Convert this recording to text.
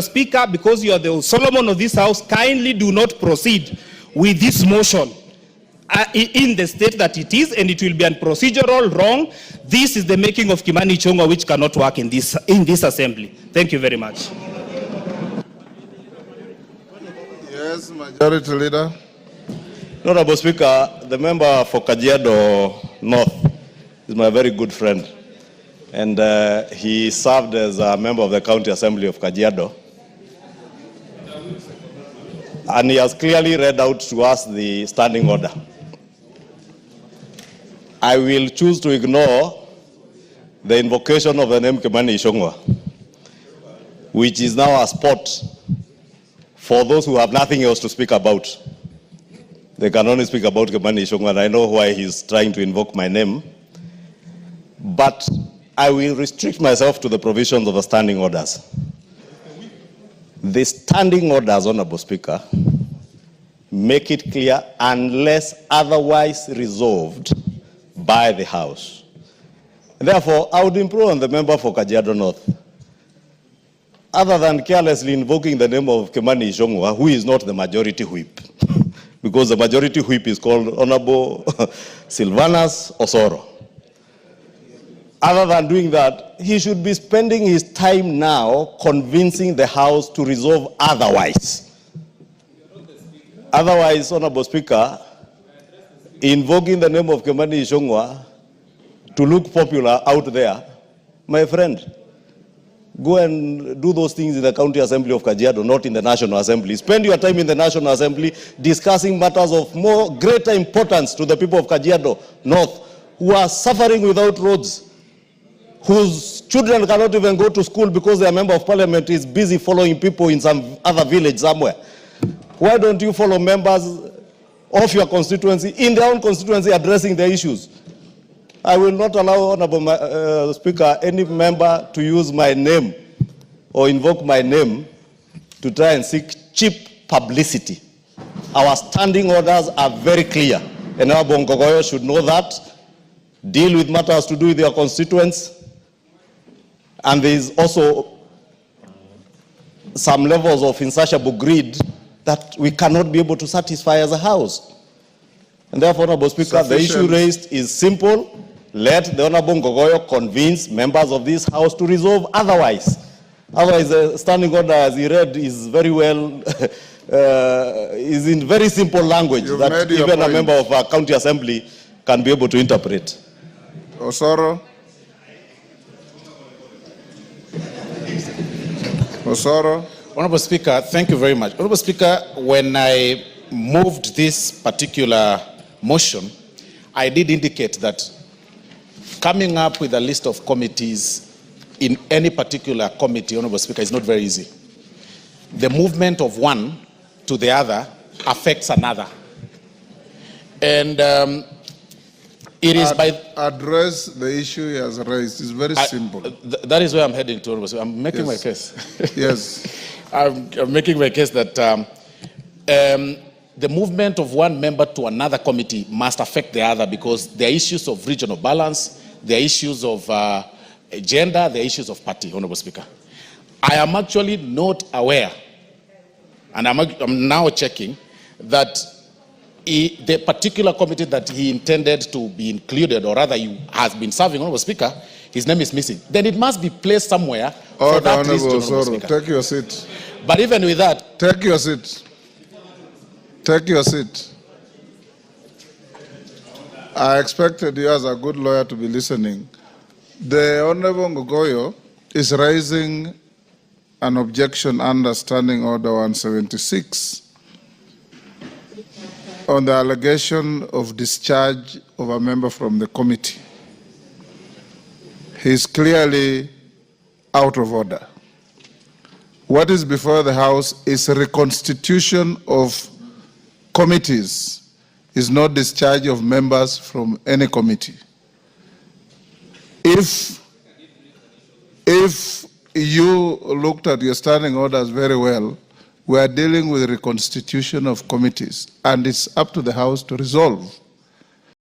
Speaker, because you are the Solomon of this House, kindly do not proceed with this motion in the state that it is, and it will be a procedural wrong. This is the making of Kimani Ichung'wah, which cannot work in this assembly. Thank you very much. Yes, Majority Leader. Honorable Speaker, the member for Kajiado North is my very good friend, and he served as a member of the County Assembly of Kajiado. And he has clearly read out to us the standing order. I will choose to ignore the invocation of the name Kimani Ichung'wah, which is now a spot for those who have nothing else to speak about. They can only speak about Kimani Ichung'wah, and I know why he's trying to invoke my name. But I will restrict myself to the provisions of the standing orders. The standing orders, Honorable Speaker, make it clear unless otherwise resolved by the House. Therefore, I would implore on the member for Kajiado North, other than carelessly invoking the name of Kimani Ichung'wah, who is not the majority whip, because the majority whip is called Honorable Silvanus Osoro. Other than doing that, he should be spending his time now convincing the House to resolve otherwise. Otherwise, Honorable Speaker, invoking the name of Kimani Ichung'wah to look popular out there, my friend, go and do those things in the County Assembly of Kajiado, not in the National Assembly. Spend your time in the National Assembly discussing matters of greater importance to the people of Kajiado North, who are suffering without roads, whose children cannot even go to school because their member of parliament is busy following people in some other village somewhere. Why don't you follow members of your constituency in their own constituency addressing their issues? I will not allow, Honorable Speaker, any member to use my name or invoke my name to try and seek cheap publicity. Our standing orders are very clear, and our Ngogoyo should know that. Deal with matters to do with your constituents. And there is also some levels of insatiable greed that we cannot be able to satisfy as a House. And therefore, Honorable Speaker, the issue raised is simple. Let the Honorable Ngogoyo convince members of this House to resolve otherwise. Otherwise, the standing order, as he read, is very well, is in very simple language that even a member of our county assembly can be able to interpret. Osoro. Osoro. Honorable Speaker, thank you very much. Honorable Speaker, when I moved this particular motion, I did indicate that coming up with a list of committees in any particular committee, Honorable Speaker, is not very easy. The movement of one to the other affects another. And it is address the issue he has raised. It's very simple. That is where I'm heading to, Honorable Speaker. I'm making my case. Yes. I'm making my case that the movement of one member to another committee must affect the other, because there are issues of regional balance, there are issues of gender, there are issues of party, Honorable Speaker. I am actually not aware, and I'm now checking, that the particular committee that he intended to be included, or rather he has been serving, Honorable Speaker, his name is missing. Then it must be placed somewhere for that list, Honorable Speaker. Take your seat. But even with that... Take your seat. Take your seat. I expected you as a good lawyer to be listening. The Honorable Ngogoyo is raising an objection under Standing Order 176 on the allegation of discharge of a member from the committee. He is clearly out of order. What is before the House is a reconstitution of committees, is not discharge of members from any committee. If you looked at your standing orders very well, we are dealing with reconstitution of committees, and it's up to the House to resolve